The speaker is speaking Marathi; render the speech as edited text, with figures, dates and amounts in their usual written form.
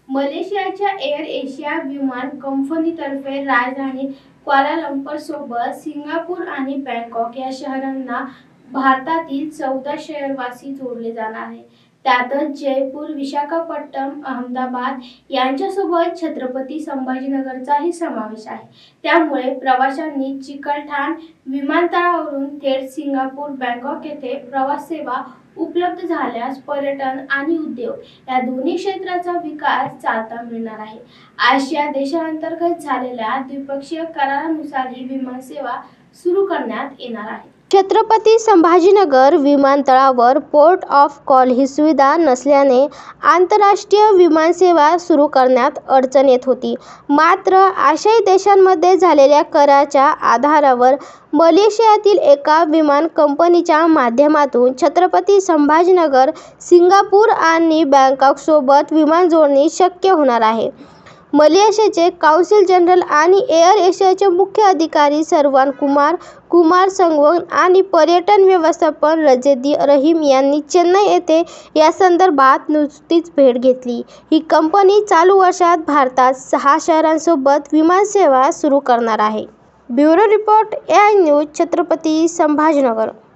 मलेशियाच्या एअर एशिया विमान कंपनीतर्फे राजधानी क्वालालंपूर सोबत सिंगापूर आणि बँकॉक या शहरांना भारतातील 14 शहरवासी जोडले जाणार आहे। त्यातच जयपूर, विशाखापट्टणम, अहमदाबाद यांच्यासोबत छत्रपती संभाजीनगरचाही समावेश आहे। त्यामुळे प्रवाशांनी चिकलठाण विमानतळावरून थेट सिंगापूर, बँकॉक येथे प्रवास सेवा उपलब्ध झाल्यास पर्यटन आणि उद्योग या दोन्ही क्षेत्राचा विकास चालना मिळणार आहे। आशिया देशांतर्गत झालेल्या द्विपक्षीय करारानुसार ही विमानसेवा सुरू करण्यात येणार आहे। छत्रपती संभाजीनगर विमानतळावर पोर्ट ऑफ कॉल ही सुविधा नसल्याने आंतरराष्ट्रीय विमानसेवा सुरू करण्यात अडचण येत होती। मात्र आशियाई देशांमध्ये झालेल्या कराराच्या आधारावर मलेशियातील एका विमान कंपनीच्या माध्यमातून छत्रपती संभाजीनगर, सिंगापूर आणि बँकॉक सोबत विमान जोडणी शक्य होणार आहे। मलेशियाचे कौन्सिल जनरल आणि एअर एशियाचे मुख्य अधिकारी सरवान कुमार संगवन आणि पर्यटन व्यवस्थापक रजेदी रहीम यांनी चेन्नई येथे या संदर्भात नुकतीच भेट घेतली। ही कंपनी चालू वर्षात भारतात 6 शहरांसोबत विमानसेवा सुरू करणार आहे। Bureau report, AI news, Chhatrapati Sambhajinagar.